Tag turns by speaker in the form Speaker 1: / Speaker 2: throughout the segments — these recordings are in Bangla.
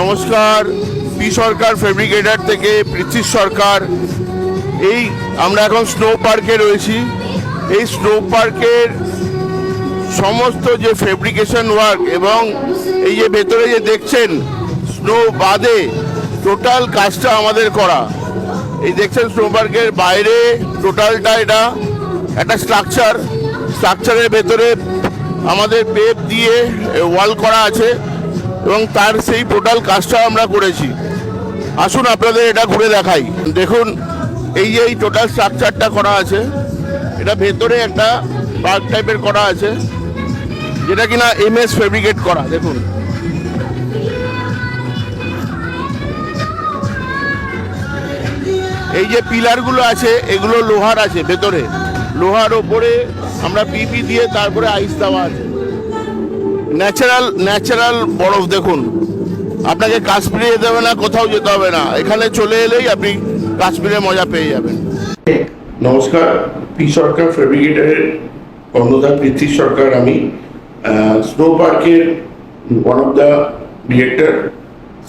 Speaker 1: নমস্কার, পি সরকার ফেব্রিকেটার থেকে পৃথ্বী সরকার। এই আমরা এখন স্নো পার্কে রয়েছি। এই স্নো পার্কের সমস্ত যে ফেব্রিকেশন ওয়ার্ক এবং এই যে ভেতরে যে দেখছেন স্নো বাদে টোটাল কাজটা আমাদের করা। এই দেখছেন স্নো পার্কের বাইরে টোটালটা এটা একটা স্ট্রাকচারের ভেতরে আমাদের পেপ দিয়ে ওয়াল করা আছে এবং তার সেই টোটাল কাজটা আমরা করেছি। আসুন আপনাদের এটা ঘুরে দেখাই। দেখুন এই যে এই টোটাল স্ট্রাকচারটা করা আছে, এটা ভেতরে একটা পার্ক টাইপের করা আছে যেটা কিনা MS ফেব্রিকেট করা। দেখুন এই যে পিলারগুলো আছে এগুলো লোহার আছে, ভেতরে লোহার ওপরে আমরা পিপি দিয়ে তারপরে আইস দেওয়া আছে। ন্যাচারাল বরফ। দেখুন আপনাকে কাশ্মীরে যেতে হবে না, কোথাও যেতে হবে না, এখানে চলে এলেই আপনি কাশ্মীরের মজা পেয়ে যাবেন। নমস্কার, পি সরকার ফেব্রিকেটারের কর্ণধার পৃথ্বী সরকার। আমি স্নো পার্কের ওয়ান অফ দ্য ডিরেক্টর।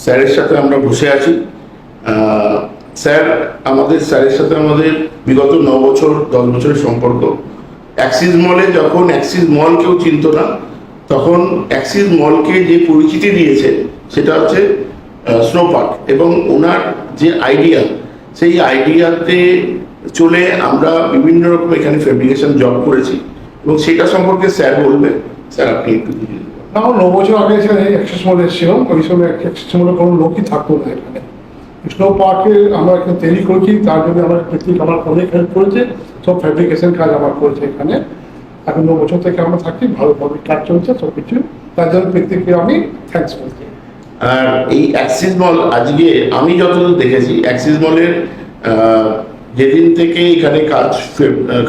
Speaker 1: স্যারের সাথে আমরা বসে আছি। স্যারের সাথে আমাদের বিগত 9 বছর 10 বছরের সম্পর্ক। অ্যাক্সিস মলে যখন অ্যাক্সিস মল কেউ চিনত না, তখন অ্যাক্সিস মলকে যে পরিচিতি দিয়েছে সেটা হচ্ছে স্নো পার্ক। এবং ওনার যে আইডিয়া, সেই আইডিয়াতে চলে আমরা বিভিন্ন রকম এখানে ফেব্রিকেশন জব করেছি এবং সেটা সম্পর্কে স্যার বলবেন। স্যার আপনি একটু বুঝিয়ে দেবেন।
Speaker 2: আমার 9 বছর আগে অ্যাক্সেস মলে এসেছিলাম। ওই সময় অ্যাক্সেস মলে কোনো লোকই থাকতো না এখানে। স্নো পার্কে আমরা এখানে তৈরি করেছি, তার জন্য আমার প্রত্যেক আমার অনেক হেল্প করেছে। সব ফ্যাব্রিকেশন কাজ আমার করেছে এখানে। এখন 9 বছর থেকে আমরা থাকি, ভালোভাবে কাজ চলছে সব কিছু। তার জন্য প্রত্যেককে আমি থ্যাঙ্কস বলছি।
Speaker 1: আর এই অ্যাক্সিস মল আজকে আমি যতদূর দেখেছি, অ্যাক্সিস মলের যেদিন থেকে এখানে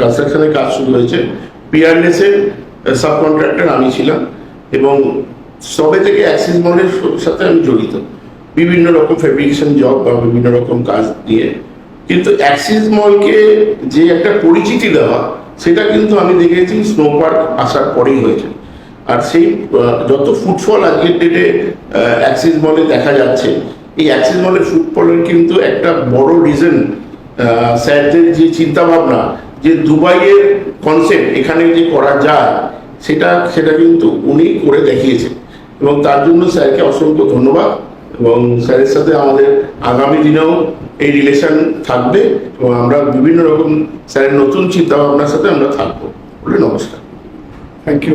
Speaker 1: কনস্ট্রাকশনের কাজ শুরু হয়েছে, পিয়ারলেসের সাব কন্ট্রাক্টর আমি ছিলাম এবং সবে থেকে অ্যাক্সিস মলের সাথে আমি জড়িত বিভিন্ন রকম ফেব্রিকেশন জব বা বিভিন্ন রকম কাজ দিয়ে। কিন্তু অ্যাক্সিস মলকে যে একটা পরিচিতি দেওয়া, সেটা কিন্তু আমি দেখেছি স্নো পার্ক আসার পরেই হয়েছে। আর সেই যত ফুটফল আজকের ডেটে অ্যাক্সিস মলে দেখা যাচ্ছে, এই অ্যাক্সিস মলের ফুটফলের কিন্তু একটা বড় রিজন স্যারদের যে চিন্তা ভাবনা, যে দুবাইয়ের কনসেপ্ট এখানে যে করা যায় সেটা কিন্তু উনি করে দেখিয়েছেন এবং তার জন্য স্যারকে অসংখ্য ধন্যবাদ। এবং স্যারের সাথে আমাদের আগামী দিনেও এই রিলেশন থাকবে এবং আমরা বিভিন্ন রকম স্যারের নতুন চিন্তা ভাবনার সাথে আমরা থাকবো বলে। নমস্কার,
Speaker 2: থ্যাংক ইউ।